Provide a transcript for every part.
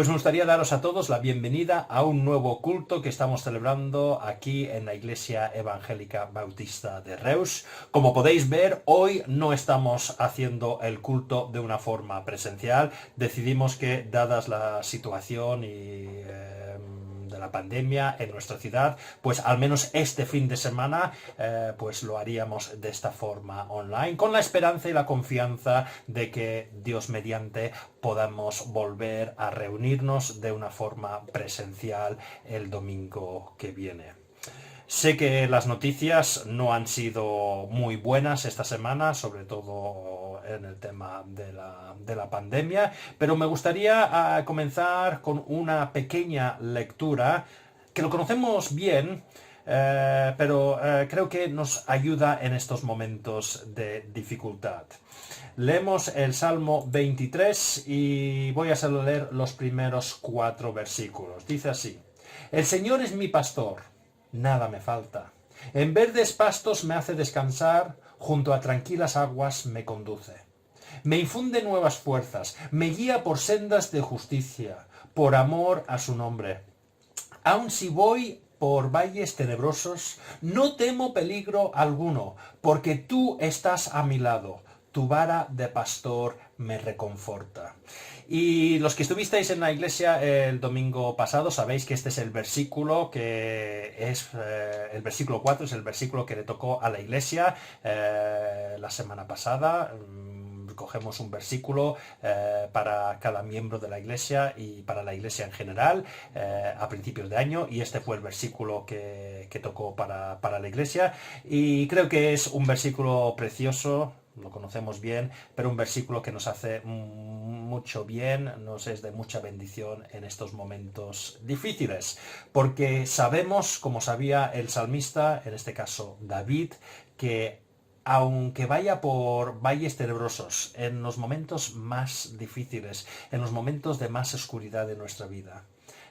Pues me gustaría daros a todos la bienvenida a un nuevo culto que estamos celebrando aquí en la Iglesia Evangélica Bautista de Reus. Como podéis ver, hoy no estamos haciendo el culto de una forma presencial. Decidimos que, dadas la situación de la pandemia en nuestra ciudad, pues al menos este fin de semana pues lo haríamos de esta forma online, con la esperanza y la confianza de que Dios mediante podamos volver a reunirnos de una forma presencial el domingo que viene. Sé que las noticias no han sido muy buenas esta semana, sobre todo en el tema de la pandemia, pero me gustaría comenzar con una pequeña lectura que lo conocemos bien, pero creo que nos ayuda en estos momentos de dificultad. Leemos el Salmo 23 y voy a solo leer los primeros 4 versículos. Dice así: El Señor es mi pastor, nada me falta. En verdes pastos me hace descansar, junto a tranquilas aguas me conduce. Me infunde nuevas fuerzas, me guía por sendas de justicia, por amor a su nombre. Aun si voy por valles tenebrosos, no temo peligro alguno, porque tú estás a mi lado. Tu vara de pastor me reconforta. Y los que estuvisteis en la iglesia el domingo pasado sabéis que este es el versículo que es el versículo 4, es el versículo que le tocó a la iglesia la semana pasada. Cogemos un versículo para cada miembro de la iglesia y para la iglesia en general a principios de año, y este fue el versículo que tocó para la iglesia, y creo que es un versículo precioso. Lo conocemos bien, pero un versículo que nos hace mucho bien, nos es de mucha bendición en estos momentos difíciles, porque sabemos, como sabía el salmista, en este caso David, que aunque vaya por valles tenebrosos, en los momentos más difíciles, en los momentos de más oscuridad de nuestra vida,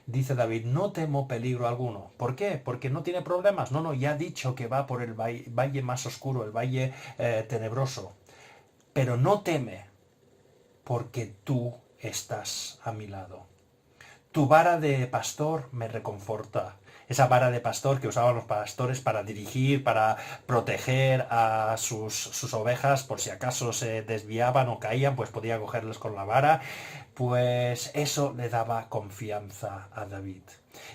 dice David, no temo peligro alguno. ¿Por qué? Porque no tiene problemas. No, ya ha dicho que va por el valle más oscuro, el valle tenebroso. Pero no teme, porque tú estás a mi lado. Tu vara de pastor me reconforta. Esa vara de pastor que usaban los pastores para dirigir, para proteger a sus ovejas, por si acaso se desviaban o caían, pues podía cogerles con la vara. Pues eso le daba confianza a David.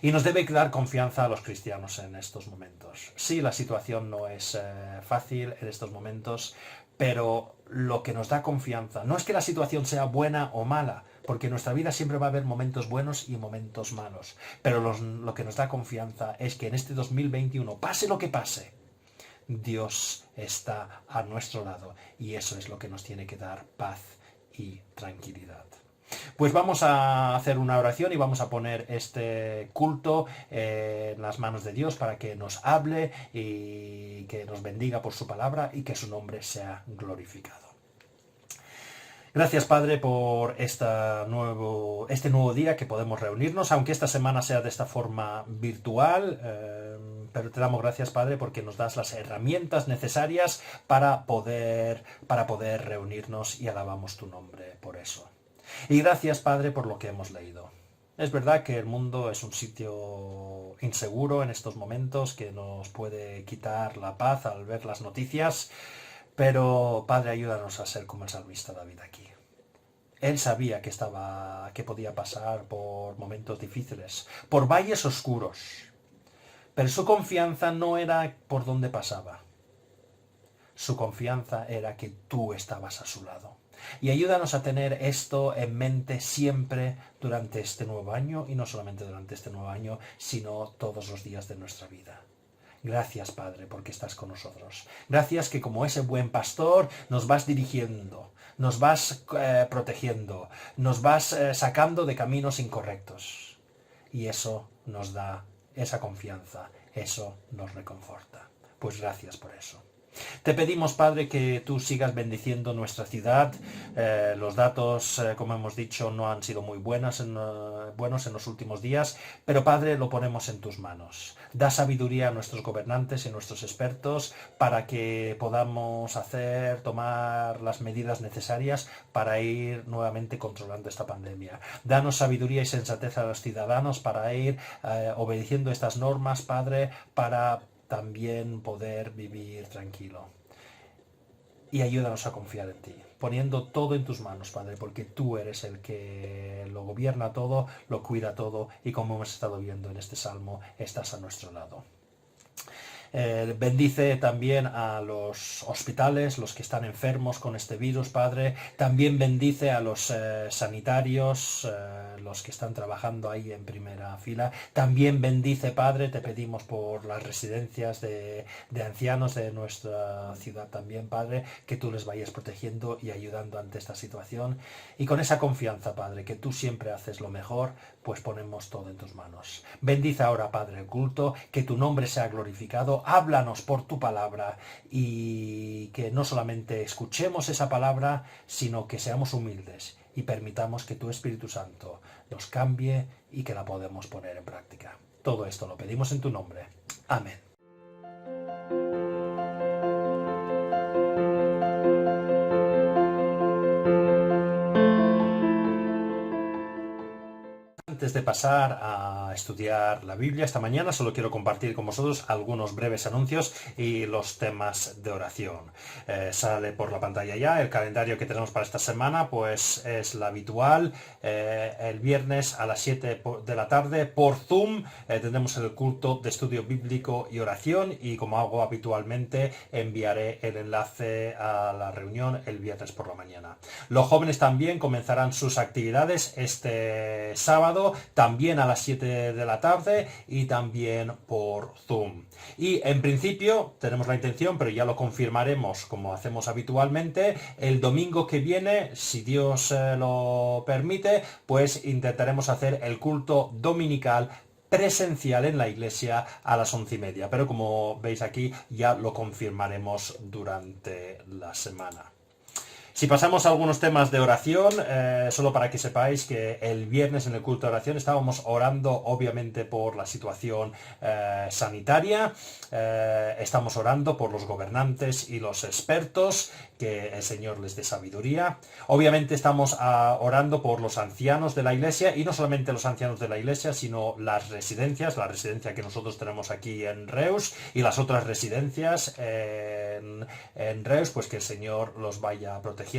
Y nos debe dar confianza a los cristianos en estos momentos. Sí, la situación no es fácil en estos momentos, pero lo que nos da confianza no es que la situación sea buena o mala, porque en nuestra vida siempre va a haber momentos buenos y momentos malos, pero lo que nos da confianza es que en este 2021, pase lo que pase, Dios está a nuestro lado, y eso es lo que nos tiene que dar paz y tranquilidad. Pues vamos a hacer una oración y vamos a poner este culto en las manos de Dios para que nos hable y que nos bendiga por su palabra y que su nombre sea glorificado. Gracias, Padre, por este nuevo día que podemos reunirnos, aunque esta semana sea de esta forma virtual, pero te damos gracias, Padre, porque nos das las herramientas necesarias para poder reunirnos, y alabamos tu nombre por eso. Y gracias, Padre, por lo que hemos leído. Es verdad que el mundo es un sitio inseguro en estos momentos, que nos puede quitar la paz al ver las noticias, pero, Padre, ayúdanos a ser como el salmista David aquí. Él sabía que podía pasar por momentos difíciles, por valles oscuros, pero su confianza no era por dónde pasaba. Su confianza era que tú estabas a su lado. Y ayúdanos a tener esto en mente siempre durante este nuevo año, y no solamente durante este nuevo año, sino todos los días de nuestra vida. Gracias, Padre, porque estás con nosotros. Gracias que, como ese buen pastor, nos vas dirigiendo, nos vas protegiendo, nos vas sacando de caminos incorrectos. Y eso nos da esa confianza, eso nos reconforta. Pues gracias por eso. Te pedimos, Padre, que tú sigas bendiciendo nuestra ciudad. Los datos, como hemos dicho, no han sido muy buenos en los últimos días, pero, Padre, lo ponemos en tus manos. Da sabiduría a nuestros gobernantes y a nuestros expertos para que podamos tomar las medidas necesarias para ir nuevamente controlando esta pandemia. Danos sabiduría y sensatez a los ciudadanos para ir obedeciendo estas normas, Padre, para también poder vivir tranquilo. Y ayúdanos a confiar en ti, poniendo todo en tus manos, Padre, porque tú eres el que lo gobierna todo, lo cuida todo, y como hemos estado viendo en este salmo, estás a nuestro lado. Bendice también a los hospitales, los que están enfermos con este virus, Padre. También bendice a los sanitarios, los que están trabajando ahí en primera fila. También bendice, Padre, te pedimos por las residencias de ancianos de nuestra ciudad también, Padre, que tú les vayas protegiendo y ayudando ante esta situación. Y con esa confianza, Padre, que tú siempre haces lo mejor, pues ponemos todo en tus manos. Bendice ahora, Padre, el culto, que tu nombre sea glorificado. Háblanos por tu palabra y que no solamente escuchemos esa palabra, sino que seamos humildes y permitamos que tu Espíritu Santo nos cambie y que la podamos poner en práctica. Todo esto lo pedimos en tu nombre. Amén. Antes de pasar a estudiar la Biblia esta mañana, solo quiero compartir con vosotros algunos breves anuncios y los temas de oración. Sale por la pantalla ya el calendario que tenemos para esta semana, pues es la habitual. El viernes a las 7 de la tarde por Zoom tendremos el culto de estudio bíblico y oración, y como hago habitualmente enviaré el enlace a la reunión el viernes por la mañana. Los jóvenes también comenzarán sus actividades este sábado, también a las 7 de la tarde y también por Zoom. Y en principio tenemos la intención, pero ya lo confirmaremos como hacemos habitualmente, el domingo que viene, si Dios lo permite, pues intentaremos hacer el culto dominical presencial en la iglesia a las 11:30. Pero como veis aquí, ya lo confirmaremos durante la semana. Si pasamos a algunos temas de oración, solo para que sepáis que el viernes en el culto de oración estábamos orando obviamente por la situación sanitaria, estamos orando por los gobernantes y los expertos, que el Señor les dé sabiduría. Obviamente estamos orando por los ancianos de la iglesia, y no solamente los ancianos de la iglesia, sino las residencias, la residencia que nosotros tenemos aquí en Reus y las otras residencias en Reus, pues que el Señor los vaya a proteger.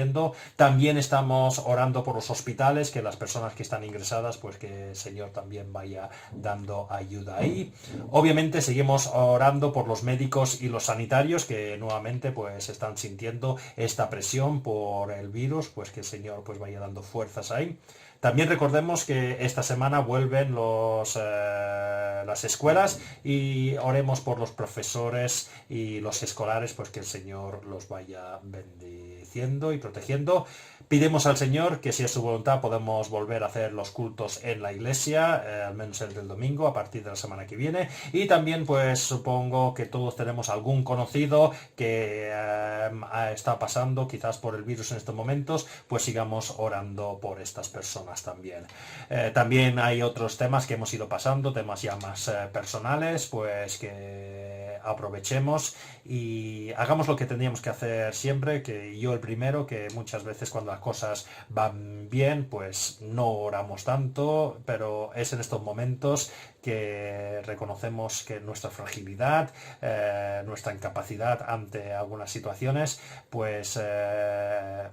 También estamos orando por los hospitales, que las personas que están ingresadas, pues que el Señor también vaya dando ayuda ahí. Obviamente seguimos orando por los médicos y los sanitarios, que nuevamente pues están sintiendo esta presión por el virus, pues que el Señor pues vaya dando fuerzas ahí. También recordemos que esta semana vuelven las escuelas, y oremos por los profesores y los escolares, pues que el Señor los vaya bendiciendo y protegiendo. Pidemos al Señor que, si es su voluntad, podemos volver a hacer los cultos en la iglesia, al menos el del domingo, a partir de la semana que viene. Y también pues supongo que todos tenemos algún conocido que está pasando quizás por el virus en estos momentos, pues sigamos orando por estas personas también. También hay otros temas que hemos ido pasando, temas ya más personales, pues que aprovechemos y hagamos lo que tendríamos que hacer siempre, que yo el primero, que muchas veces cuando las cosas van bien, pues no oramos tanto, pero es en estos momentos que reconocemos que nuestra fragilidad, nuestra incapacidad ante algunas situaciones, pues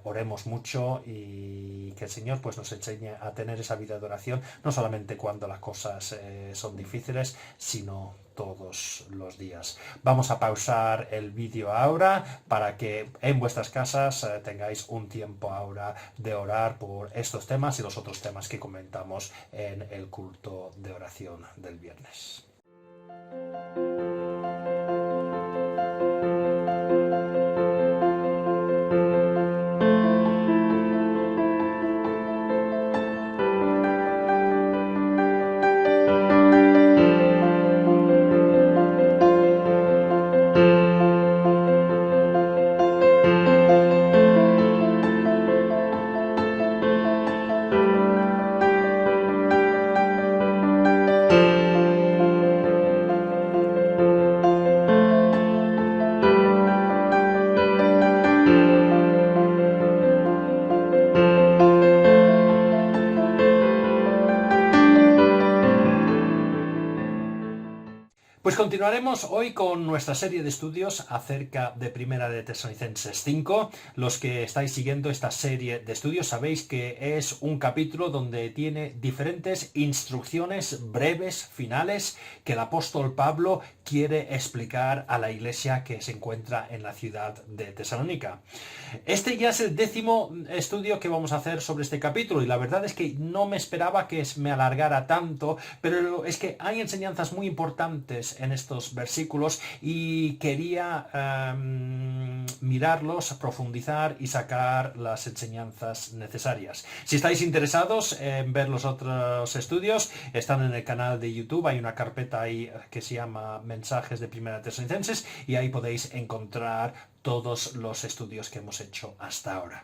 oremos mucho, y que el Señor pues nos enseñe a tener esa vida de oración, no solamente cuando las cosas son difíciles, sino todos los días. Vamos a pausar el vídeo ahora para que en vuestras casas tengáis un tiempo ahora de orar por estos temas y los otros temas que comentamos en el culto de oración del viernes. Pues continuaremos hoy con nuestra serie de estudios acerca de Primera de Tesalonicenses 5. Los que estáis siguiendo esta serie de estudios sabéis que es un capítulo donde tiene diferentes instrucciones breves, finales, que el apóstol Pablo quiere explicar a la iglesia que se encuentra en la ciudad de Tesalónica. Este ya es el 10º estudio que vamos a hacer sobre este capítulo y la verdad es que no me esperaba que me alargara tanto, pero es que hay enseñanzas muy importantes en estos versículos y quería mirarlos, profundizar y sacar las enseñanzas necesarias. Si estáis interesados en ver los otros estudios, están en el canal de YouTube, hay una carpeta ahí que se llama Mensajes de Primera Tesalonicenses y ahí podéis encontrar todos los estudios que hemos hecho hasta ahora.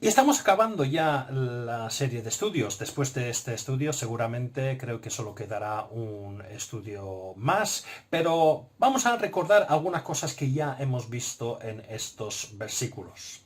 Y estamos acabando ya la serie de estudios. Después de este estudio seguramente creo que solo quedará un estudio más, pero vamos a recordar algunas cosas que ya hemos visto en estos versículos.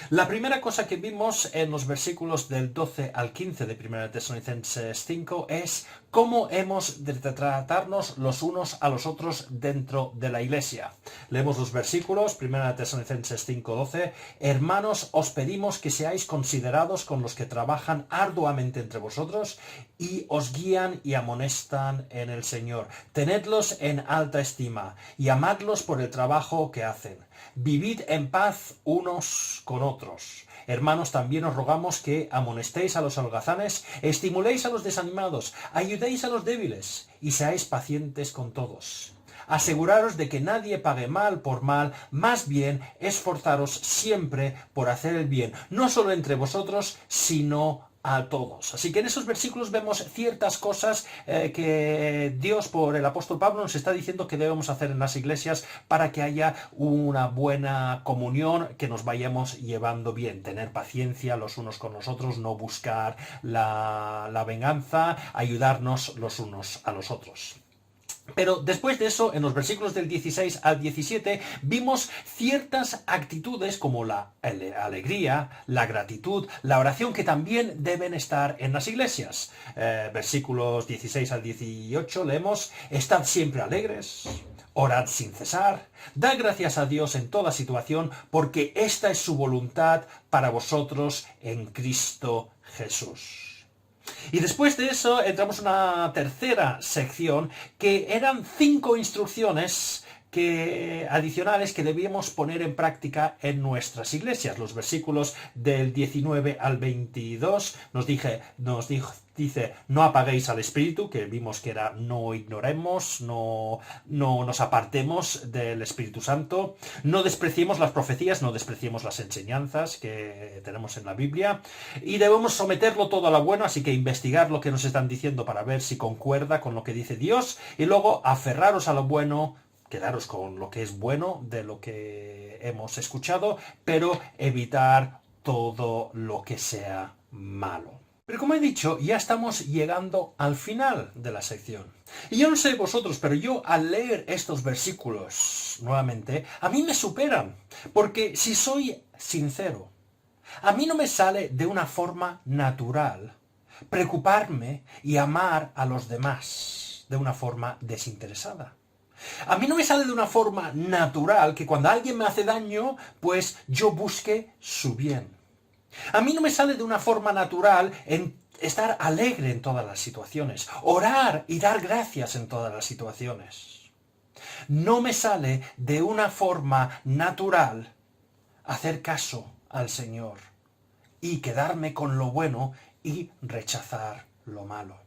La primera cosa que vimos en los versículos del 12 al 15 de 1 Tesalonicenses 5 es cómo hemos de tratarnos los unos a los otros dentro de la iglesia. Leemos los versículos, 1 Tesalonicenses 5:12. Hermanos, os pedimos que seáis considerados con los que trabajan arduamente entre vosotros y os guían y amonestan en el Señor. Tenedlos en alta estima y amadlos por el trabajo que hacen. Vivid en paz unos con otros. Hermanos, también os rogamos que amonestéis a los holgazanes, estimuléis a los desanimados, ayudéis a los débiles y seáis pacientes con todos. Aseguraros de que nadie pague mal por mal, más bien esforzaros siempre por hacer el bien, no solo entre vosotros, sino a todos. Así que en esos versículos vemos ciertas cosas que Dios por el apóstol Pablo nos está diciendo que debemos hacer en las iglesias para que haya una buena comunión, que nos vayamos llevando bien, tener paciencia los unos con los otros, no buscar la venganza, ayudarnos los unos a los otros. Pero después de eso, en los versículos del 16 al 17, vimos ciertas actitudes como la alegría, la gratitud, la oración, que también deben estar en las iglesias. Versículos 16 al 18 leemos: estad siempre alegres, orad sin cesar, dad gracias a Dios en toda situación, porque esta es su voluntad para vosotros en Cristo Jesús. Y después de eso entramos en una tercera sección que eran 5 instrucciones adicionales que debíamos poner en práctica en nuestras iglesias. Los versículos del 19 al 22 dice: no apaguéis al Espíritu, que vimos que era no ignoremos, no nos apartemos del Espíritu Santo, no despreciemos las profecías, no despreciemos las enseñanzas que tenemos en la Biblia, y debemos someterlo todo a lo bueno, así que investigar lo que nos están diciendo para ver si concuerda con lo que dice Dios, y luego aferraros a lo bueno, quedaros con lo que es bueno de lo que hemos escuchado, pero evitar todo lo que sea malo. Pero como he dicho, ya estamos llegando al final de la sección. Y yo no sé vosotros, pero yo al leer estos versículos nuevamente, a mí me superan. Porque si soy sincero, a mí no me sale de una forma natural preocuparme y amar a los demás de una forma desinteresada. A mí no me sale de una forma natural que cuando alguien me hace daño, pues yo busque su bien. A mí no me sale de una forma natural en estar alegre en todas las situaciones, orar y dar gracias en todas las situaciones. No me sale de una forma natural hacer caso al Señor y quedarme con lo bueno y rechazar lo malo.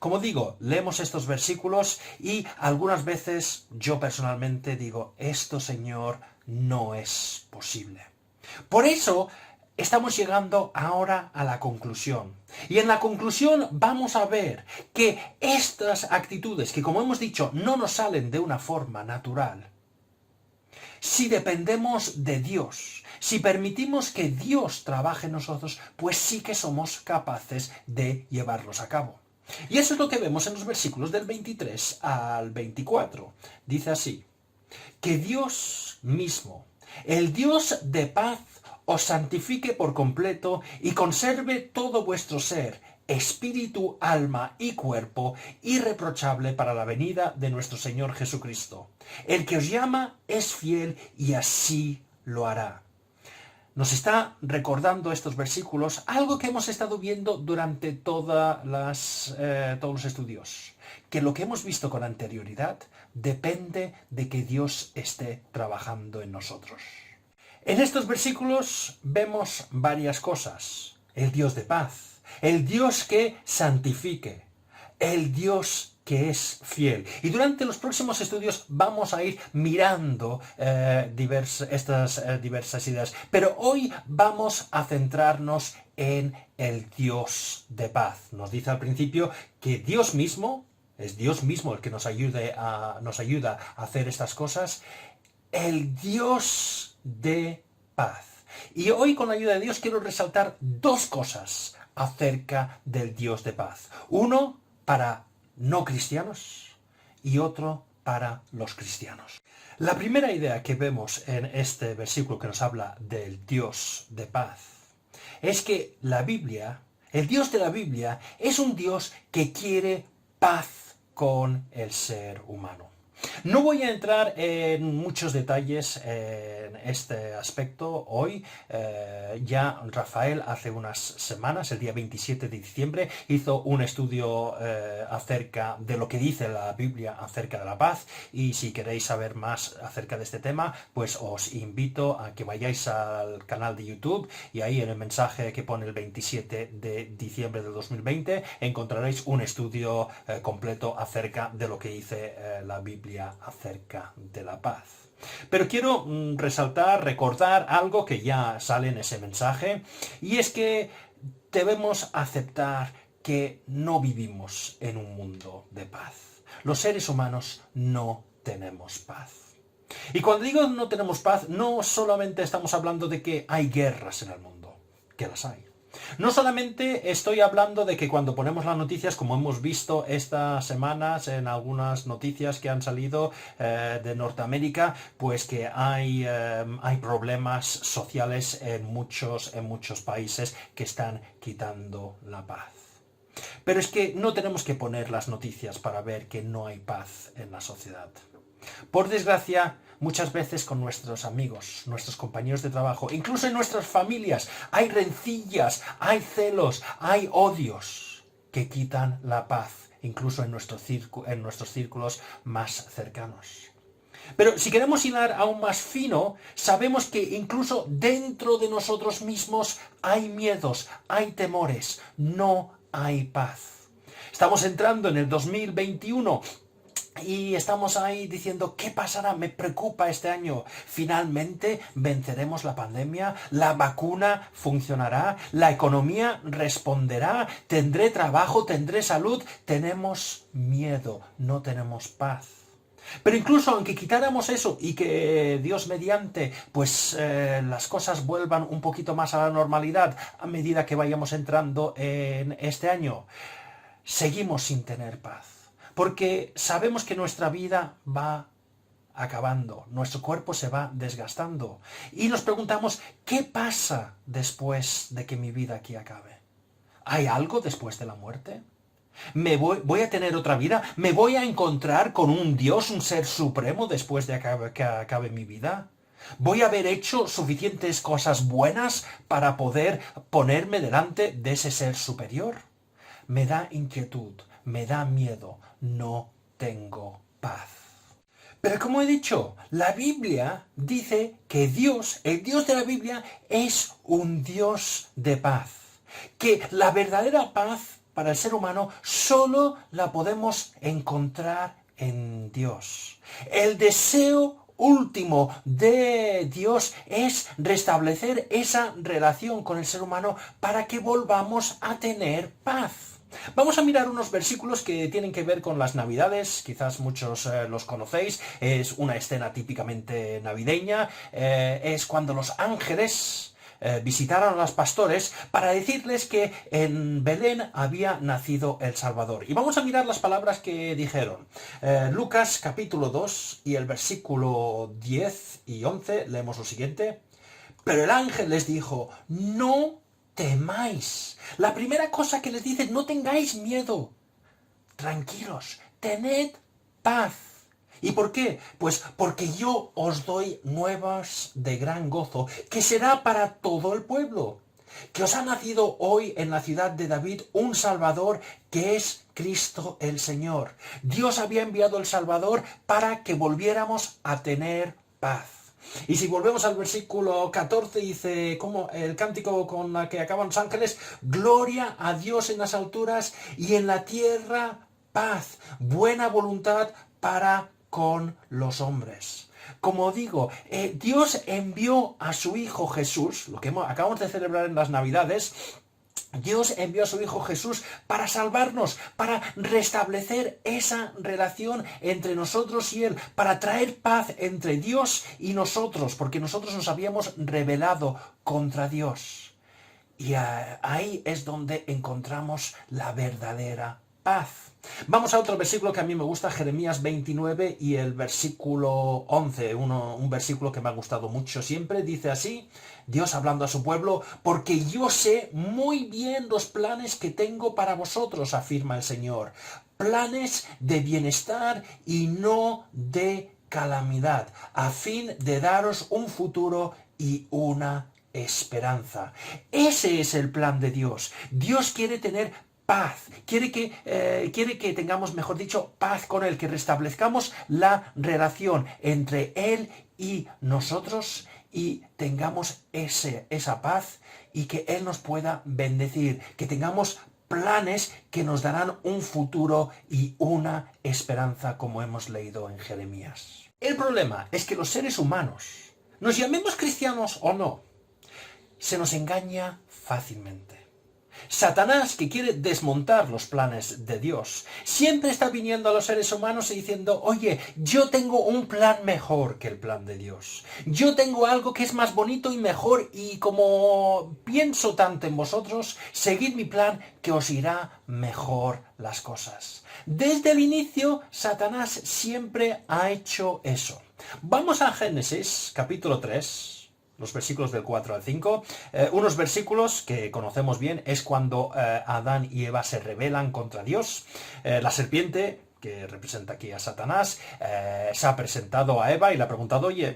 Como digo, leemos estos versículos y algunas veces yo personalmente digo: esto, Señor, no es posible. Por eso estamos llegando ahora a la conclusión. Y en la conclusión vamos a ver que estas actitudes, que como hemos dicho no nos salen de una forma natural, si dependemos de Dios, si permitimos que Dios trabaje en nosotros, pues sí que somos capaces de llevarlos a cabo. Y eso es lo que vemos en los versículos del 23 al 24. Dice así: que Dios mismo, el Dios de paz, os santifique por completo y conserve todo vuestro ser, espíritu, alma y cuerpo, irreprochable para la venida de nuestro Señor Jesucristo. El que os llama es fiel y así lo hará. Nos está recordando estos versículos algo que hemos estado viendo durante todos los estudios, que lo que hemos visto con anterioridad depende de que Dios esté trabajando en nosotros. En estos versículos vemos varias cosas. El Dios de paz, el Dios que santifique, el Dios que es fiel. Y durante los próximos estudios vamos a ir mirando estas diversas ideas. Pero hoy vamos a centrarnos en el Dios de paz. Nos dice al principio que Dios mismo, es Dios mismo el que nos ayuda a hacer estas cosas, el Dios de paz. Y hoy, con la ayuda de Dios, quiero resaltar dos cosas acerca del Dios de paz. Uno para no cristianos y otro para los cristianos. La primera idea que vemos en este versículo que nos habla del Dios de paz es que la Biblia, el Dios de la Biblia, es un Dios que quiere paz con el ser humano. No voy a entrar en muchos detalles en este aspecto hoy. Ya Rafael hace unas semanas, el día 27 de diciembre, hizo un estudio acerca de lo que dice la Biblia acerca de la paz, y si queréis saber más acerca de este tema, pues os invito a que vayáis al canal de YouTube, y ahí en el mensaje que pone el 27 de diciembre del 2020 encontraréis un estudio completo acerca de lo que dice la Biblia acerca de la paz. Pero quiero recordar algo que ya sale en ese mensaje, y es que debemos aceptar que no vivimos en un mundo de paz. Los seres humanos no tenemos paz. Y cuando digo no tenemos paz, no solamente estamos hablando de que hay guerras en el mundo, que las hay. No solamente estoy hablando de que cuando ponemos las noticias, como hemos visto estas semanas en algunas noticias que han salido de Norteamérica, pues que hay problemas sociales en muchos países que están quitando la paz. Pero es que no tenemos que poner las noticias para ver que no hay paz en la sociedad. Por desgracia, muchas veces con nuestros amigos, nuestros compañeros de trabajo, incluso en nuestras familias, hay rencillas, hay celos, hay odios que quitan la paz, incluso en nuestros círculos más cercanos. Pero si queremos hilar aún más fino, sabemos que incluso dentro de nosotros mismos hay miedos, hay temores, no hay paz. Estamos entrando en el 2021 y estamos ahí diciendo, ¿qué pasará? Me preocupa este año. ¿Finalmente venceremos la pandemia? ¿La vacuna funcionará? ¿La economía responderá? ¿Tendré trabajo? ¿Tendré salud? Tenemos miedo, no tenemos paz. Pero incluso aunque quitáramos eso y que Dios mediante, pues las cosas vuelvan un poquito más a la normalidad a medida que vayamos entrando en este año, seguimos sin tener paz. Porque sabemos que nuestra vida va acabando, nuestro cuerpo se va desgastando. Y nos preguntamos, ¿qué pasa después de que mi vida aquí acabe? ¿Hay algo después de la muerte? ¿Voy a tener otra vida? ¿Me voy a encontrar con un Dios, un ser supremo después de que acabe mi vida? ¿Voy a haber hecho suficientes cosas buenas para poder ponerme delante de ese ser superior? Me da inquietud, me da miedo, no tengo paz. Pero como he dicho, la Biblia dice que Dios, el Dios de la Biblia, es un Dios de paz. Que la verdadera paz para el ser humano solo la podemos encontrar en Dios. El deseo último de Dios es restablecer esa relación con el ser humano para que volvamos a tener paz. Vamos a mirar unos versículos que tienen que ver con las Navidades, quizás muchos los conocéis, es una escena típicamente navideña, es cuando los ángeles visitaron a los pastores para decirles que en Belén había nacido el Salvador. Y vamos a mirar las palabras que dijeron. Lucas capítulo 2 y el versículo 10 y 11, leemos lo siguiente. Pero el ángel les dijo, no temáis. La primera cosa que les dice, no tengáis miedo. Tranquilos, tened paz. ¿Y por qué? Pues porque yo os doy nuevas de gran gozo, que será para todo el pueblo. Que os ha nacido hoy en la ciudad de David un Salvador que es Cristo el Señor. Dios había enviado el Salvador para que volviéramos a tener paz. Y si volvemos al versículo 14, dice, como el cántico con la que acaban los ángeles, gloria a Dios en las alturas y en la tierra paz, buena voluntad para con los hombres. Como digo, Dios envió a su Hijo Jesús, lo que acabamos de celebrar en las Navidades. Dios envió a su Hijo Jesús para salvarnos, para restablecer esa relación entre nosotros y Él, para traer paz entre Dios y nosotros, porque nosotros nos habíamos rebelado contra Dios. Y ahí es donde encontramos la verdadera paz. Vamos a otro versículo que a mí me gusta, Jeremías 29 y el versículo 11, un versículo que me ha gustado mucho siempre. Dice así, Dios hablando a su pueblo, porque yo sé muy bien los planes que tengo para vosotros, afirma el Señor. Planes de bienestar y no de calamidad, a fin de daros un futuro y una esperanza. Ese es el plan de Dios. Dios quiere tener paz, quiere que tengamos, mejor dicho, paz con Él, que restablezcamos la relación entre Él y nosotros y tengamos esa paz y que Él nos pueda bendecir, que tengamos planes que nos darán un futuro y una esperanza, como hemos leído en Jeremías. El problema es que los seres humanos, nos llamemos cristianos o no, se nos engaña fácilmente. Satanás, que quiere desmontar los planes de Dios, siempre está viniendo a los seres humanos y diciendo, oye, yo tengo un plan mejor que el plan de Dios. Yo tengo algo que es más bonito y mejor y como pienso tanto en vosotros, seguid mi plan que os irá mejor las cosas. Desde el inicio, Satanás siempre ha hecho eso. Vamos a Génesis, capítulo 3. Los versículos del 4 al 5, unos versículos que conocemos bien, es cuando Adán y Eva se rebelan contra Dios. La serpiente, que representa aquí a Satanás, se ha presentado a Eva y le ha preguntado, oye,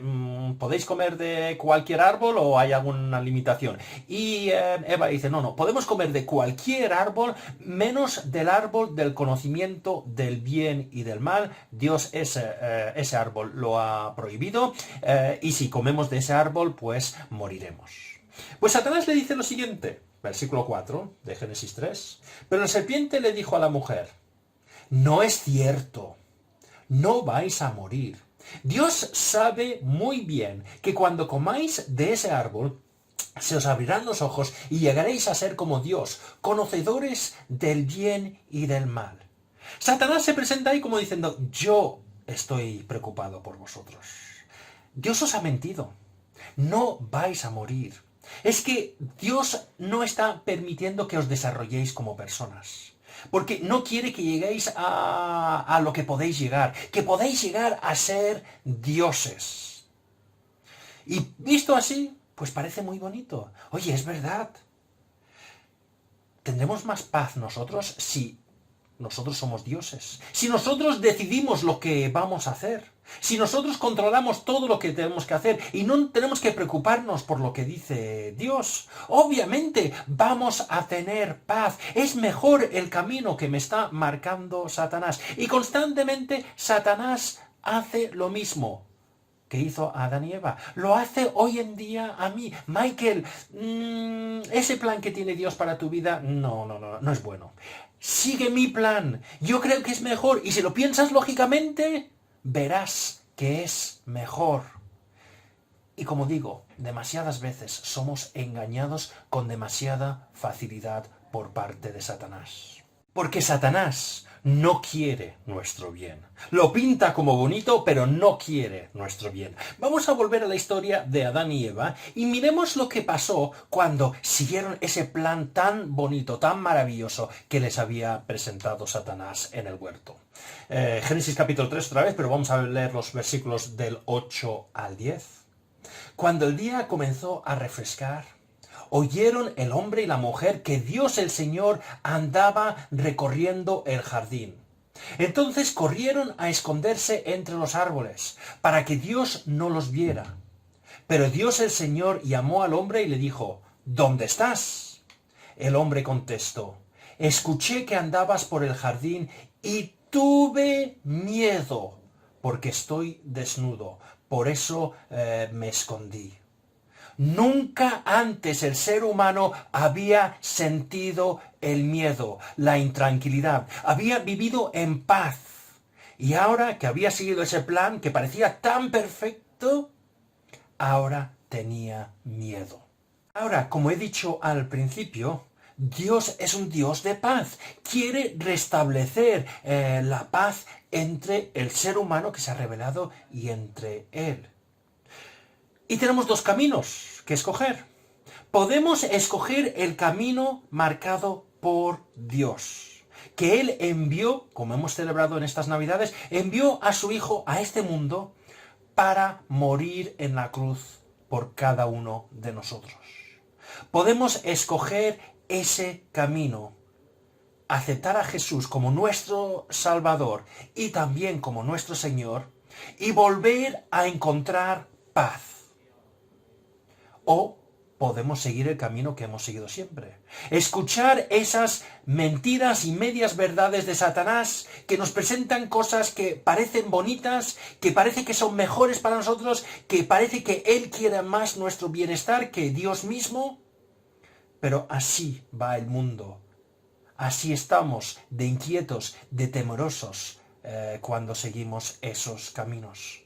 ¿podéis comer de cualquier árbol o hay alguna limitación? Y Eva dice, no, podemos comer de cualquier árbol, menos del árbol del conocimiento del bien y del mal. Dios ese árbol lo ha prohibido y si comemos de ese árbol, pues moriremos. Pues Satanás le dice lo siguiente, versículo 4 de Génesis 3, pero la serpiente le dijo a la mujer, no es cierto, no vais a morir. Dios sabe muy bien que cuando comáis de ese árbol, se os abrirán los ojos y llegaréis a ser como Dios, conocedores del bien y del mal. Satanás se presenta ahí como diciendo, yo estoy preocupado por vosotros. Dios os ha mentido, no vais a morir. Es que Dios no está permitiendo que os desarrolléis como personas. Porque no quiere que lleguéis a lo que podéis llegar, que podáis llegar a ser dioses. Y visto así, pues parece muy bonito. Oye, es verdad. ¿Tendremos más paz nosotros si nosotros somos dioses? Si nosotros decidimos lo que vamos a hacer. Si nosotros controlamos todo lo que tenemos que hacer y no tenemos que preocuparnos por lo que dice Dios, obviamente vamos a tener paz. Es mejor el camino que me está marcando Satanás. Y constantemente Satanás hace lo mismo que hizo a Adán y Eva. Lo hace hoy en día a mí. Michael, ese plan que tiene Dios para tu vida, no es bueno. Sigue mi plan. Yo creo que es mejor. Y si lo piensas lógicamente, verás que es mejor. Y como digo, demasiadas veces somos engañados con demasiada facilidad por parte de Satanás. Porque Satanás no quiere nuestro bien. Lo pinta como bonito, pero no quiere nuestro bien. Vamos a volver a la historia de Adán y Eva y miremos lo que pasó cuando siguieron ese plan tan bonito, tan maravilloso que les había presentado Satanás en el huerto. Génesis capítulo 3 otra vez, pero vamos a leer los versículos del 8 al 10. Cuando el día comenzó a refrescar, oyeron el hombre y la mujer que Dios el Señor andaba recorriendo el jardín. Entonces corrieron a esconderse entre los árboles, para que Dios no los viera. Pero Dios el Señor llamó al hombre y le dijo, ¿dónde estás? El hombre contestó, escuché que andabas por el jardín y tuve miedo, porque estoy desnudo, por eso me escondí. Nunca antes el ser humano había sentido el miedo, la intranquilidad, había vivido en paz. Y ahora que había seguido ese plan que parecía tan perfecto, ahora tenía miedo. Ahora, como he dicho al principio, Dios es un Dios de paz. Quiere restablecer la paz entre el ser humano que se ha revelado y entre Él. Y tenemos dos caminos que escoger. Podemos escoger el camino marcado por Dios, que Él envió, como hemos celebrado en estas Navidades, envió a su Hijo a este mundo para morir en la cruz por cada uno de nosotros. Podemos escoger ese camino, aceptar a Jesús como nuestro Salvador y también como nuestro Señor y volver a encontrar paz. O podemos seguir el camino que hemos seguido siempre. Escuchar esas mentiras y medias verdades de Satanás que nos presentan cosas que parecen bonitas, que parece que son mejores para nosotros, que parece que Él quiere más nuestro bienestar que Dios mismo. Pero así va el mundo. Así estamos de inquietos, de temerosos cuando seguimos esos caminos.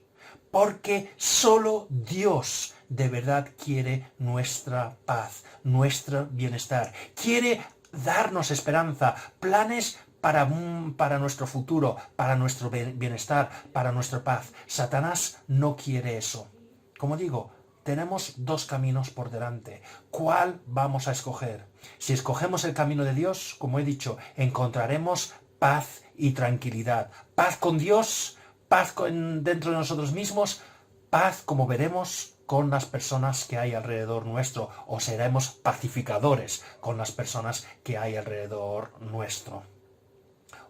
Porque solo Dios de verdad quiere nuestra paz, nuestro bienestar. Quiere darnos esperanza, planes para nuestro futuro, para nuestro bienestar, para nuestra paz. Satanás no quiere eso. Como digo, tenemos dos caminos por delante. ¿Cuál vamos a escoger? Si escogemos el camino de Dios, como he dicho, encontraremos paz y tranquilidad. Paz con Dios, paz dentro de nosotros mismos, paz, como veremos, con las personas que hay alrededor nuestro, o seremos pacificadores con las personas que hay alrededor nuestro.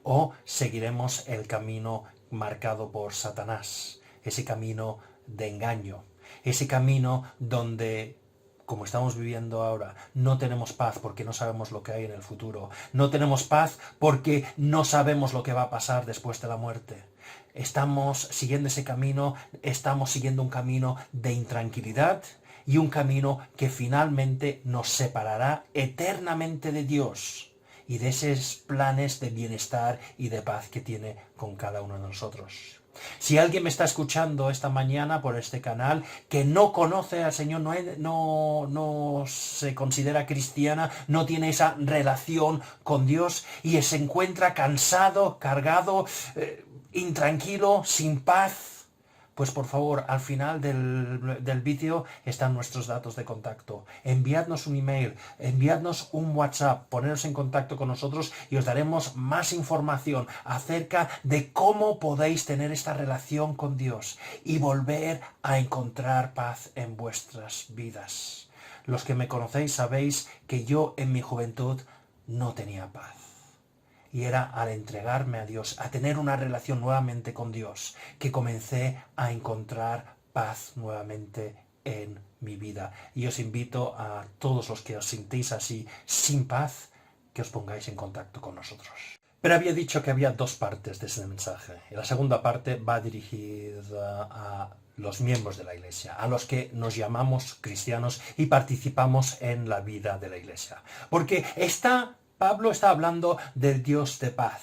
O seguiremos el camino marcado por Satanás, ese camino de engaño, ese camino donde, como estamos viviendo ahora, no tenemos paz porque no sabemos lo que hay en el futuro. No tenemos paz porque no sabemos lo que va a pasar después de la muerte. Estamos siguiendo ese camino, estamos siguiendo un camino de intranquilidad y un camino que finalmente nos separará eternamente de Dios y de esos planes de bienestar y de paz que tiene con cada uno de nosotros. Si alguien me está escuchando esta mañana por este canal que no conoce al Señor, no se considera cristiana, no tiene esa relación con Dios y se encuentra cansado, cargado, intranquilo, sin paz, pues por favor, al final del vídeo están nuestros datos de contacto. Enviadnos un email, enviadnos un WhatsApp, poneros en contacto con nosotros y os daremos más información acerca de cómo podéis tener esta relación con Dios y volver a encontrar paz en vuestras vidas. Los que me conocéis sabéis que yo en mi juventud no tenía paz. Y era al entregarme a Dios, a tener una relación nuevamente con Dios, que comencé a encontrar paz nuevamente en mi vida. Y os invito a todos los que os sintéis así, sin paz, que os pongáis en contacto con nosotros. Pero había dicho que había dos partes de ese mensaje. Y la segunda parte va dirigida a los miembros de la Iglesia, a los que nos llamamos cristianos y participamos en la vida de la Iglesia. Porque Pablo está hablando del Dios de paz.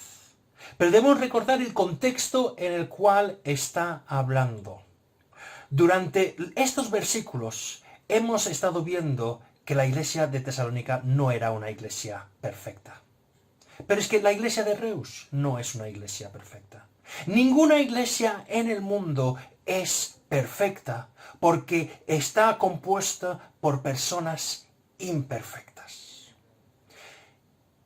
Pero debemos recordar el contexto en el cual está hablando. Durante estos versículos hemos estado viendo que la iglesia de Tesalónica no era una iglesia perfecta. Pero es que la iglesia de Reus no es una iglesia perfecta. Ninguna iglesia en el mundo es perfecta porque está compuesta por personas imperfectas.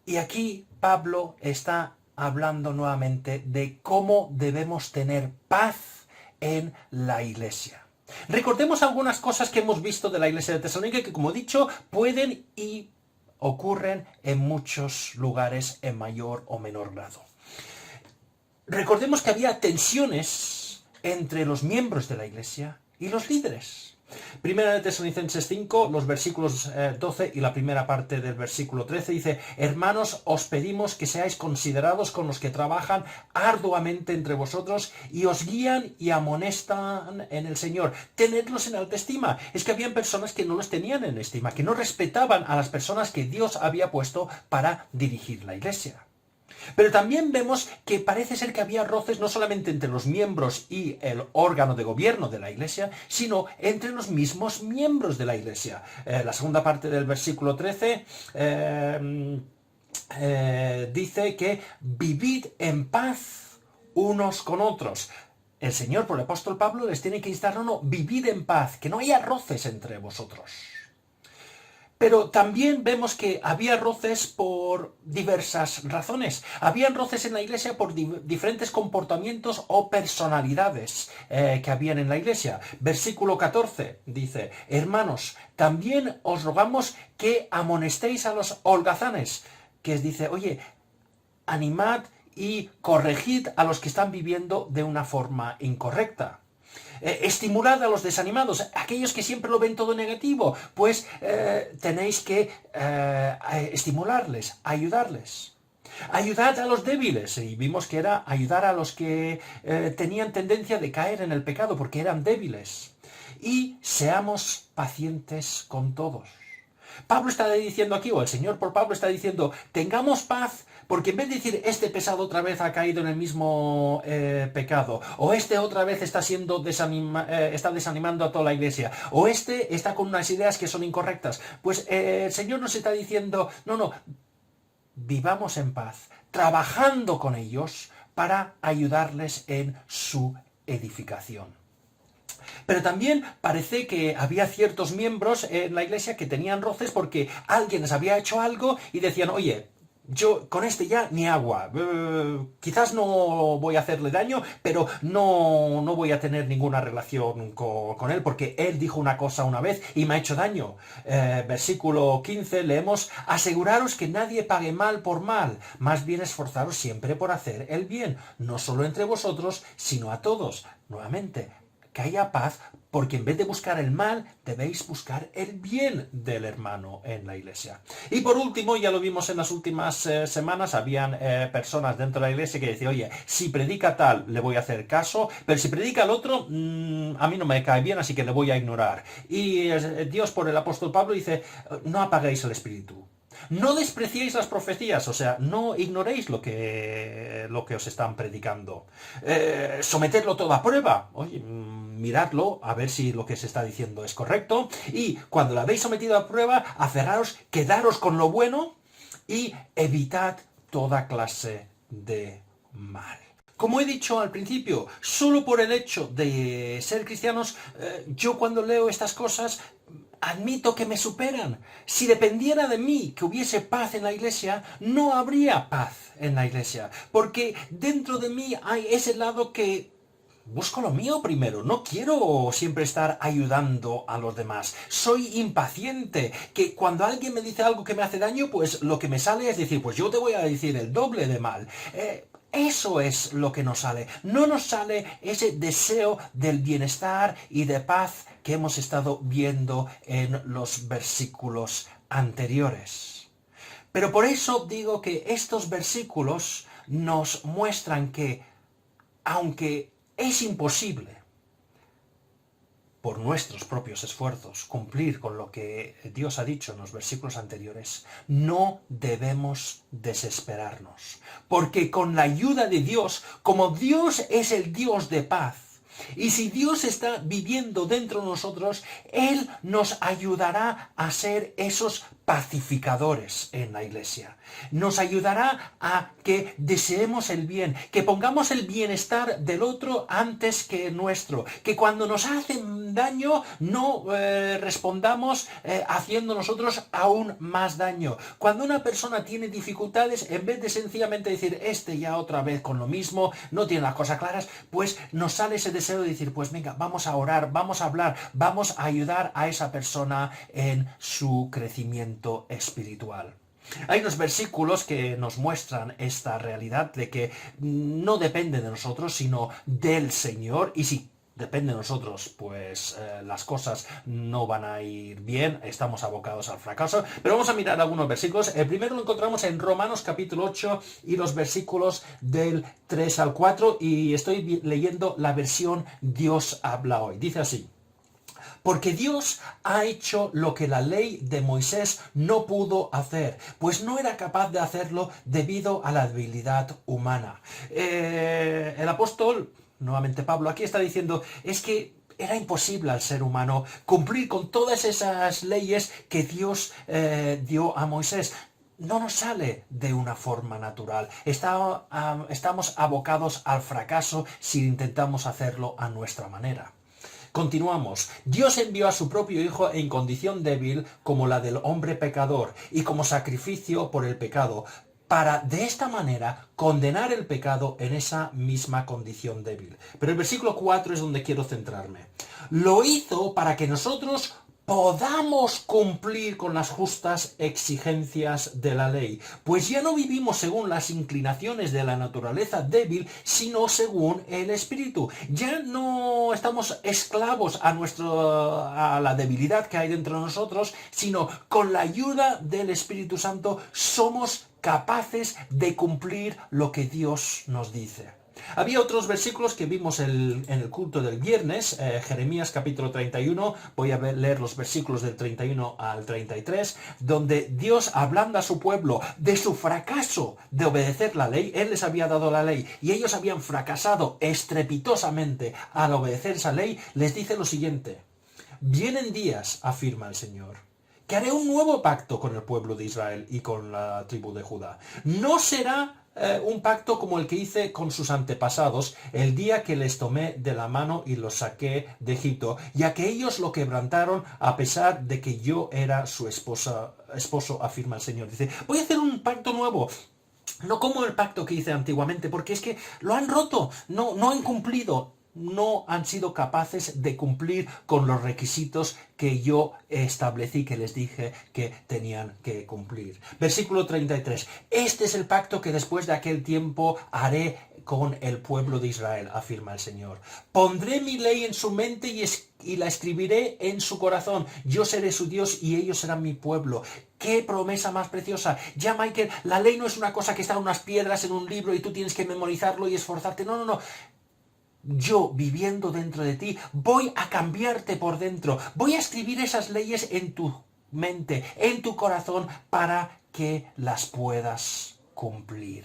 Y aquí Pablo está hablando nuevamente de cómo debemos tener paz en la iglesia. Recordemos algunas cosas que hemos visto de la iglesia de Tesalónica que, como he dicho, pueden y ocurren en muchos lugares en mayor o menor grado. Recordemos que había tensiones entre los miembros de la iglesia y los líderes. Primera de Tesalonicenses 5, los versículos 12 y la primera parte del versículo 13 dice: hermanos, os pedimos que seáis considerados con los que trabajan arduamente entre vosotros y os guían y amonestan en el Señor. Tenedlos en alta estima. Es que habían personas que no los tenían en estima, que no respetaban a las personas que Dios había puesto para dirigir la iglesia. Pero también vemos que parece ser que había roces no solamente entre los miembros y el órgano de gobierno de la iglesia, sino entre los mismos miembros de la iglesia. La segunda parte del versículo 13 dice que vivid en paz unos con otros. El Señor, por el apóstol Pablo, les tiene que instar: no, vivid en paz, que no haya roces entre vosotros. Pero también vemos que había roces por diversas razones. Habían roces en la iglesia por diferentes comportamientos o personalidades que habían en la iglesia. Versículo 14 dice: hermanos, también os rogamos que amonestéis a los holgazanes. Que dice, oye, animad y corregid a los que están viviendo de una forma incorrecta. Estimulad a los desanimados, aquellos que siempre lo ven todo negativo, pues tenéis que estimularles, ayudarles. Ayudad a los débiles, y vimos que era ayudar a los que tenían tendencia de caer en el pecado porque eran débiles. Y seamos pacientes con todos. Pablo está diciendo aquí, o el Señor por Pablo está diciendo: tengamos paz, porque en vez de decir este pesado otra vez ha caído en el mismo pecado, o este otra vez está está desanimando a toda la iglesia, o este está con unas ideas que son incorrectas, pues el Señor nos está diciendo: no, vivamos en paz, trabajando con ellos para ayudarles en su edificación. Pero también parece que había ciertos miembros en la iglesia que tenían roces porque alguien les había hecho algo y decían: oye, yo con este ya ni agua, quizás no voy a hacerle daño, pero no voy a tener ninguna relación con él porque él dijo una cosa una vez y me ha hecho daño. Versículo 15 leemos: aseguraros que nadie pague mal por mal, más bien esforzaros siempre por hacer el bien, no solo entre vosotros, sino a todos. Nuevamente, que haya paz, porque en vez de buscar el mal, debéis buscar el bien del hermano en la iglesia. Y por último, ya lo vimos en las últimas semanas, habían personas dentro de la iglesia que decían: oye, si predica tal, le voy a hacer caso, pero si predica el otro, a mí no me cae bien, así que le voy a ignorar. Y Dios, por el apóstol Pablo, dice: no apaguéis el espíritu. No despreciéis las profecías, o sea, no ignoréis lo que os están predicando. Sometedlo todo a prueba. Oye, miradlo, a ver si lo que se está diciendo es correcto. Y cuando lo habéis sometido a prueba, aferraros, quedaros con lo bueno y evitad toda clase de mal. Como he dicho al principio, solo por el hecho de ser cristianos, yo cuando leo estas cosas admito que me superan. Si dependiera de mí que hubiese paz en la iglesia, no habría paz en la iglesia. Porque dentro de mí hay ese lado que busco lo mío primero. No quiero siempre estar ayudando a los demás. Soy impaciente. Que cuando alguien me dice algo que me hace daño, pues lo que me sale es decir: pues yo te voy a decir el doble de mal. Eso es lo que nos sale. No nos sale ese deseo del bienestar y de paz que hemos estado viendo en los versículos anteriores. Pero por eso digo que estos versículos nos muestran que, aunque es imposible por nuestros propios esfuerzos cumplir con lo que Dios ha dicho en los versículos anteriores, no debemos desesperarnos, porque con la ayuda de Dios, como Dios es el Dios de paz, y si Dios está viviendo dentro de nosotros, Él nos ayudará a ser esos pacificadores en la iglesia. Nos ayudará a que deseemos el bien, que pongamos el bienestar del otro antes que el nuestro, que cuando nos hacen daño no respondamos haciendo nosotros aún más daño. Cuando una persona tiene dificultades, en vez de sencillamente decir, ya otra vez con lo mismo, no tiene las cosas claras, pues nos sale ese deseo de decir, pues venga, vamos a orar, vamos a hablar, vamos a ayudar a esa persona en su crecimiento espiritual. Hay unos versículos que nos muestran esta realidad de que no depende de nosotros, sino del Señor, y si depende de nosotros, pues las cosas no van a ir bien, estamos abocados al fracaso. Pero vamos a mirar algunos versículos. El primero lo encontramos en Romanos capítulo 8 y los versículos del 3 al 4, y estoy leyendo la versión Dios habla hoy. Dice así: porque Dios ha hecho lo que la ley de Moisés no pudo hacer, pues no era capaz de hacerlo debido a la debilidad humana. El apóstol, nuevamente Pablo, aquí está diciendo, es que era imposible al ser humano cumplir con todas esas leyes que Dios dio a Moisés. No nos sale de una forma natural. Estamos abocados al fracaso si intentamos hacerlo a nuestra manera. Continuamos. Dios envió a su propio Hijo en condición débil como la del hombre pecador y como sacrificio por el pecado, para de esta manera condenar el pecado en esa misma condición débil. Pero el versículo 4 es donde quiero centrarme. Lo hizo para que nosotros podamos cumplir con las justas exigencias de la ley, pues ya no vivimos según las inclinaciones de la naturaleza débil, sino según el Espíritu. Ya no estamos esclavos a la debilidad que hay dentro de nosotros, sino con la ayuda del Espíritu Santo somos capaces de cumplir lo que Dios nos dice. Había otros versículos que vimos en el culto del viernes, Jeremías capítulo 31, voy a leer los versículos del 31 al 33, donde Dios, hablando a su pueblo de su fracaso de obedecer la ley, Él les había dado la ley y ellos habían fracasado estrepitosamente al obedecer esa ley, les dice lo siguiente: vienen días, afirma el Señor, que haré un nuevo pacto con el pueblo de Israel y con la tribu de Judá. No será un pacto como el que hice con sus antepasados el día que les tomé de la mano y los saqué de Egipto, ya que ellos lo quebrantaron a pesar de que yo era su esposo, afirma el Señor. Dice, voy a hacer un pacto nuevo. No como el pacto que hice antiguamente, porque es que lo han roto, no han cumplido. No han sido capaces de cumplir con los requisitos que yo establecí, que les dije que tenían que cumplir. Versículo 33. Este es el pacto que después de aquel tiempo haré con el pueblo de Israel, afirma el Señor. Pondré mi ley en su mente y la escribiré en su corazón. Yo seré su Dios y ellos serán mi pueblo. ¡Qué promesa más preciosa! Ya, Michael, la ley no es una cosa que está en unas piedras en un libro y tú tienes que memorizarlo y esforzarte. No. Yo, viviendo dentro de ti, voy a cambiarte por dentro. Voy a escribir esas leyes en tu mente, en tu corazón, para que las puedas cumplir.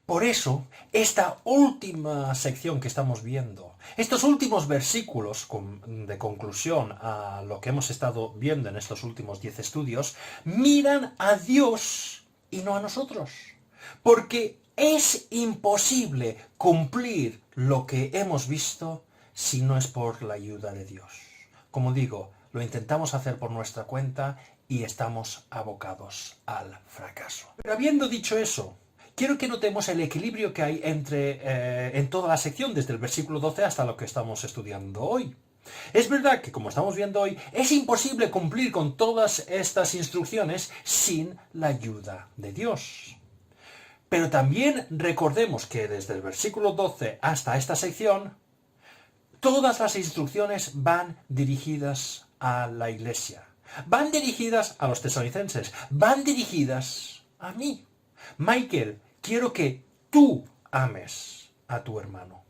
Por eso, esta última sección que estamos viendo, estos últimos versículos de conclusión a lo que hemos estado viendo en estos últimos 10 estudios, miran a Dios y no a nosotros. Porque es imposible cumplir lo que hemos visto si no es por la ayuda de Dios. Como digo, lo intentamos hacer por nuestra cuenta y estamos abocados al fracaso. Pero habiendo dicho eso, quiero que notemos el equilibrio que hay en toda la sección, desde el versículo 12 hasta lo que estamos estudiando hoy. Es verdad que, como estamos viendo hoy, es imposible cumplir con todas estas instrucciones sin la ayuda de Dios. Pero también recordemos que desde el versículo 12 hasta esta sección, todas las instrucciones van dirigidas a la iglesia. Van dirigidas a los tesalonicenses. Van dirigidas a mí. Michael, quiero que tú ames a tu hermano.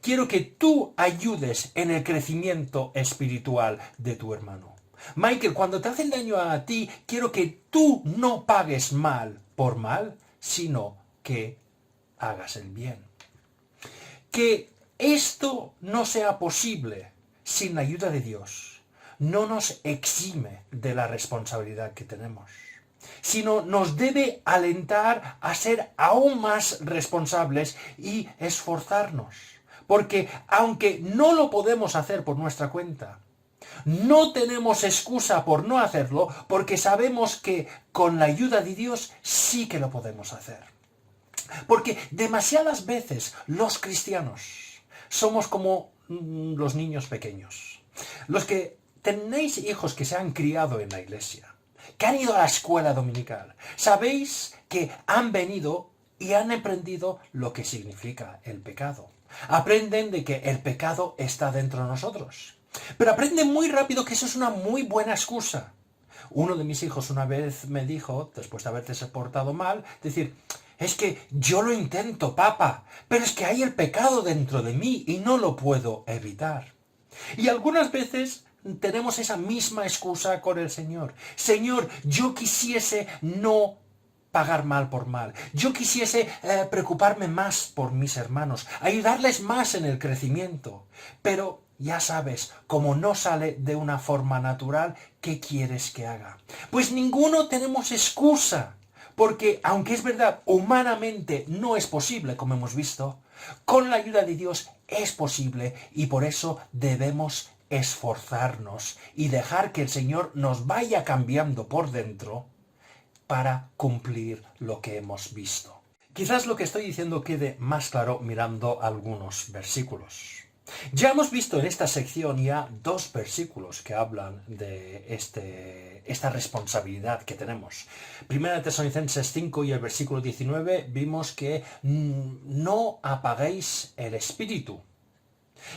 Quiero que tú ayudes en el crecimiento espiritual de tu hermano. Michael, cuando te hacen daño a ti, quiero que tú no pagues mal por mal, sino que hagas el bien. Que esto no sea posible sin la ayuda de Dios no nos exime de la responsabilidad que tenemos. sino nos debe alentar a ser aún más responsables y esforzarnos. Porque aunque no lo podemos hacer por nuestra cuenta, no tenemos excusa por no hacerlo, porque sabemos que con la ayuda de Dios sí que lo podemos hacer. Porque demasiadas veces los cristianos somos como los niños pequeños. Los que tenéis hijos que se han criado en la iglesia, que han ido a la escuela dominical, sabéis que han venido y han aprendido lo que significa el pecado. Aprenden de que el pecado está dentro de nosotros. Pero aprenden muy rápido que eso es una muy buena excusa. Uno de mis hijos una vez me dijo, después de haberte portado mal, decir, es que yo lo intento, papá, pero es que hay el pecado dentro de mí y no lo puedo evitar. Y algunas veces tenemos esa misma excusa con el Señor. Señor, yo quisiese no pagar mal por mal. Yo quisiese preocuparme más por mis hermanos, ayudarles más en el crecimiento. Pero ya sabes, como no sale de una forma natural, ¿qué quieres que haga? Pues ninguno tenemos excusa. Porque, aunque es verdad, humanamente no es posible, como hemos visto, con la ayuda de Dios es posible y por eso debemos esforzarnos y dejar que el Señor nos vaya cambiando por dentro para cumplir lo que hemos visto. Quizás lo que estoy diciendo quede más claro mirando algunos versículos. Ya hemos visto en esta sección ya 2 versículos que hablan de esta responsabilidad que tenemos. Primera de Tesalonicenses 5 y el versículo 19 vimos que no apaguéis el espíritu.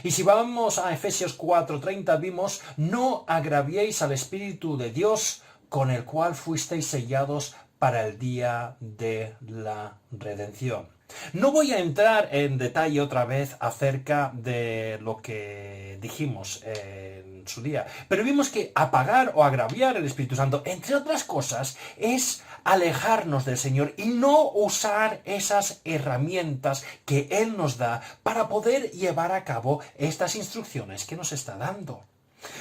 Y si vamos a Efesios 4:30 vimos, no agraviéis al Espíritu de Dios con el cual fuisteis sellados para el día de la redención. No voy a entrar en detalle otra vez acerca de lo que dijimos en su día, pero vimos que apagar o agraviar el Espíritu Santo, entre otras cosas, es alejarnos del Señor y no usar esas herramientas que Él nos da para poder llevar a cabo estas instrucciones que nos está dando.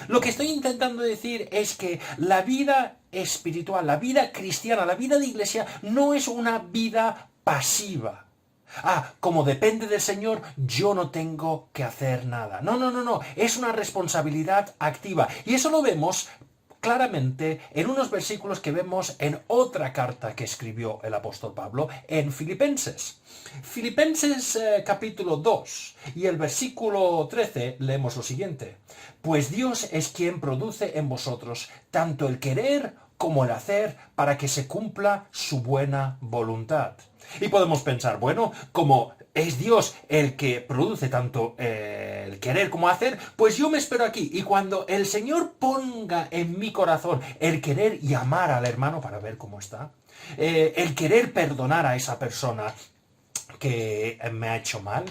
Lo que estoy intentando decir es que la vida espiritual, la vida cristiana, la vida de iglesia no es una vida pasiva. Como depende del Señor, yo no tengo que hacer nada. No. Es una responsabilidad activa. Y eso lo vemos claramente en unos versículos que vemos en otra carta que escribió el apóstol Pablo en Filipenses. Filipenses capítulo 2 y el versículo 13 leemos lo siguiente. Pues Dios es quien produce en vosotros tanto el querer como el hacer para que se cumpla su buena voluntad. Y podemos pensar, bueno, como es Dios el que produce tanto el querer como hacer, pues yo me espero aquí. Y cuando el Señor ponga en mi corazón el querer y amar al hermano para ver cómo está, el querer perdonar a esa persona que me ha hecho mal,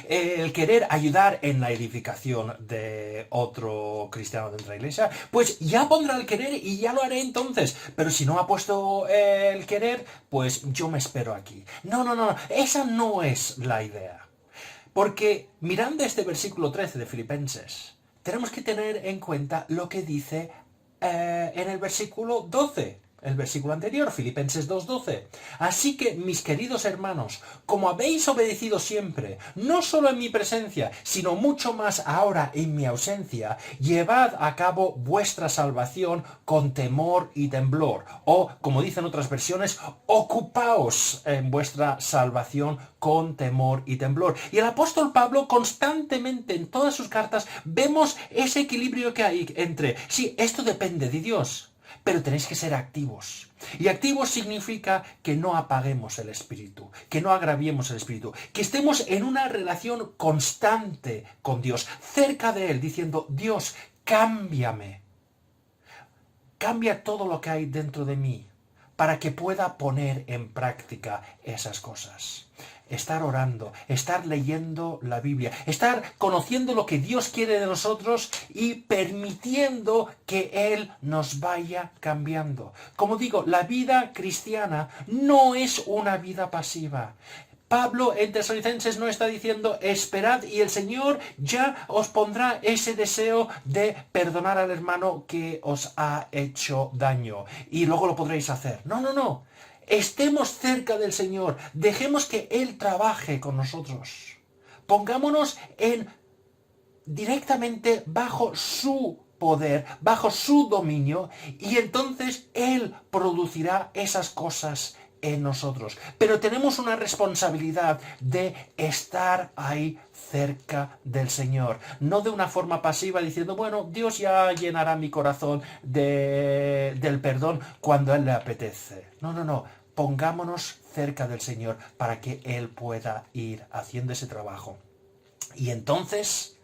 el querer ayudar en la edificación de otro cristiano dentro de la iglesia, pues ya pondrá el querer y ya lo haré entonces. Pero si no ha puesto el querer, pues yo me espero aquí. No, esa no es la idea. Porque mirando este versículo 13 de Filipenses, tenemos que tener en cuenta lo que dice en el versículo 12. El versículo anterior, Filipenses 2:12. Así que, mis queridos hermanos, como habéis obedecido siempre, no solo en mi presencia, sino mucho más ahora en mi ausencia, llevad a cabo vuestra salvación con temor y temblor. O, como dicen otras versiones, ocupaos en vuestra salvación con temor y temblor. Y el apóstol Pablo constantemente en todas sus cartas vemos ese equilibrio que hay entre, sí, esto depende de Dios, pero tenéis que ser activos. Y activos significa que no apaguemos el espíritu, que no agraviemos el espíritu, que estemos en una relación constante con Dios, cerca de Él, diciendo, Dios, cámbiame. Cambia todo lo que hay dentro de mí para que pueda poner en práctica esas cosas. Estar orando, estar leyendo la Biblia, estar conociendo lo que Dios quiere de nosotros y permitiendo que Él nos vaya cambiando. Como digo, la vida cristiana no es una vida pasiva. Pablo en Tesalonicenses no está diciendo esperad y el Señor ya os pondrá ese deseo de perdonar al hermano que os ha hecho daño y luego lo podréis hacer. No, no, no. Estemos cerca del Señor. Dejemos que Él trabaje con nosotros. Pongámonos directamente bajo su poder, bajo su dominio, y entonces Él producirá esas cosas en nosotros. Pero tenemos una responsabilidad de estar ahí cerca del Señor, no de una forma pasiva diciendo, bueno, Dios ya llenará mi corazón del perdón cuando a Él le apetece. No, no, no. Pongámonos cerca del Señor para que Él pueda ir haciendo ese trabajo. Y entonces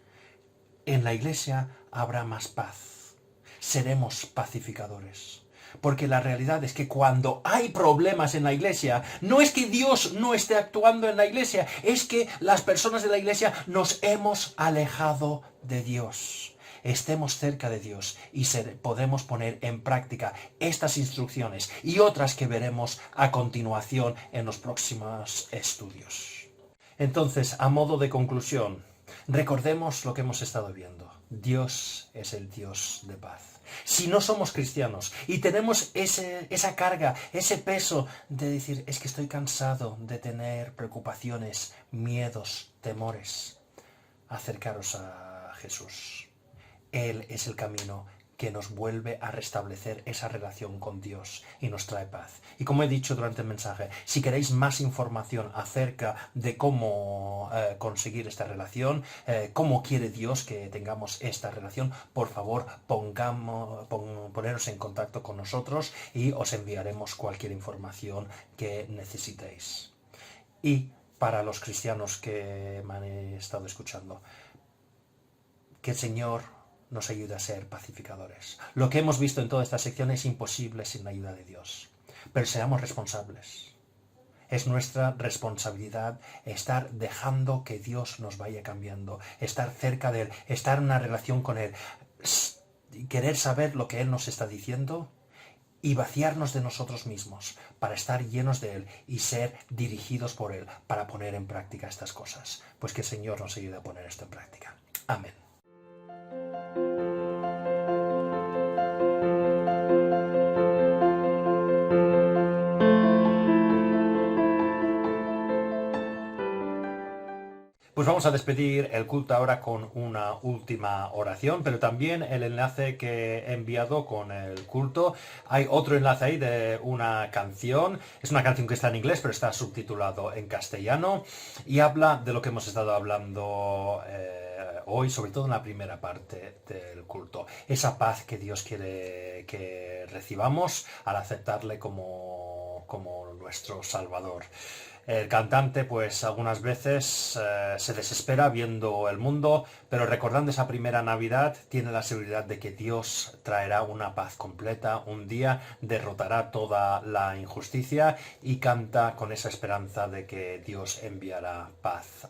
en la iglesia habrá más paz. Seremos pacificadores. Porque la realidad es que cuando hay problemas en la iglesia, no es que Dios no esté actuando en la iglesia, es que las personas de la iglesia nos hemos alejado de Dios. Estemos cerca de Dios y podemos poner en práctica estas instrucciones y otras que veremos a continuación en los próximos estudios. Entonces, a modo de conclusión, recordemos lo que hemos estado viendo. Dios es el Dios de paz. Si no somos cristianos y tenemos esa carga, ese peso de decir, es que estoy cansado de tener preocupaciones, miedos, temores, acercaros a Jesús. Él es el camino que nos vuelve a restablecer esa relación con Dios y nos trae paz. Y como he dicho durante el mensaje, si queréis más información acerca de cómo conseguir esta relación, cómo quiere Dios que tengamos esta relación, por favor poneros en contacto con nosotros y os enviaremos cualquier información que necesitéis. Y para los cristianos que me han estado escuchando, que el Señor nos ayuda a ser pacificadores. Lo que hemos visto en toda esta sección es imposible sin la ayuda de Dios. Pero seamos responsables. Es nuestra responsabilidad estar dejando que Dios nos vaya cambiando, estar cerca de Él, estar en una relación con Él, querer saber lo que Él nos está diciendo y vaciarnos de nosotros mismos para estar llenos de Él y ser dirigidos por Él para poner en práctica estas cosas. Pues que el Señor nos ayude a poner esto en práctica. Amén. Pues vamos a despedir el culto ahora con una última oración, pero también el enlace que he enviado con el culto. Hay otro enlace ahí de una canción. Es una canción que está en inglés, pero está subtitulado en castellano y habla de lo que hemos estado hablando hoy, sobre todo en la primera parte del culto. Esa paz que Dios quiere que recibamos al aceptarle como nuestro Salvador. El cantante, pues algunas veces se desespera viendo el mundo, pero recordando esa primera Navidad, tiene la seguridad de que Dios traerá una paz completa, un día derrotará toda la injusticia y canta con esa esperanza de que Dios enviará paz,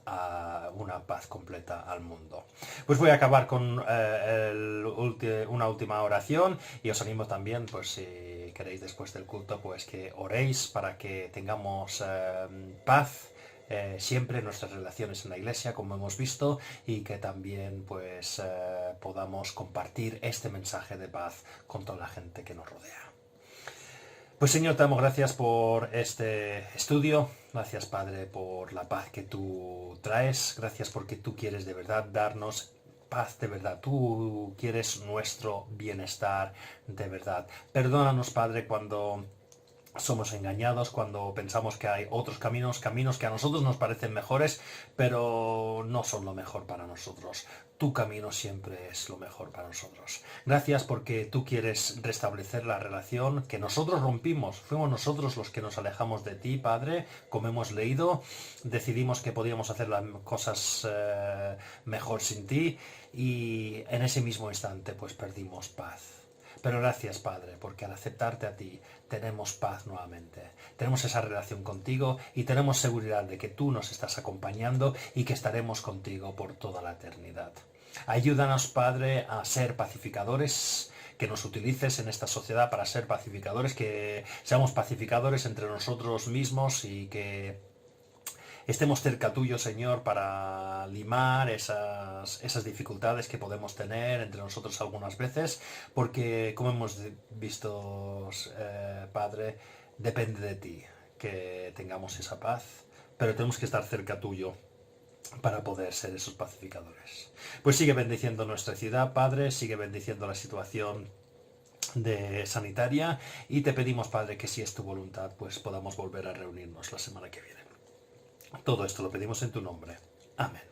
una paz completa al mundo. Pues voy a acabar con una última oración y os animo también, pues si queréis después del culto, pues que oréis para que tengamos paz siempre en nuestras relaciones en la iglesia, como hemos visto, y que también pues podamos compartir este mensaje de paz con toda la gente que nos rodea. Pues Señor, te damos gracias por este estudio. Gracias, Padre, por la paz que tú traes. Gracias porque tú quieres de verdad darnos paz de verdad. Tú quieres nuestro bienestar de verdad. Perdónanos, Padre, cuando somos engañados, cuando pensamos que hay otros caminos que a nosotros nos parecen mejores, pero no son lo mejor para nosotros. Tu camino siempre es lo mejor para nosotros. Gracias porque tú quieres restablecer la relación que nosotros rompimos. Fuimos nosotros los que nos alejamos de ti, Padre, como hemos leído. Decidimos que podíamos hacer las cosas mejor sin ti y en ese mismo instante pues perdimos paz. Pero gracias, Padre, porque al aceptarte a ti tenemos paz nuevamente. Tenemos esa relación contigo y tenemos seguridad de que tú nos estás acompañando y que estaremos contigo por toda la eternidad. Ayúdanos, Padre, a ser pacificadores, que nos utilices en esta sociedad para ser pacificadores, que seamos pacificadores entre nosotros mismos y que estemos cerca tuyo, Señor, para limar esas dificultades que podemos tener entre nosotros algunas veces, porque como hemos visto, Padre, depende de ti que tengamos esa paz, pero tenemos que estar cerca tuyo para poder ser esos pacificadores. Pues sigue bendiciendo nuestra ciudad, Padre, sigue bendiciendo la situación de sanitaria y te pedimos, Padre, que si es tu voluntad, pues podamos volver a reunirnos la semana que viene. Todo esto lo pedimos en tu nombre. Amén.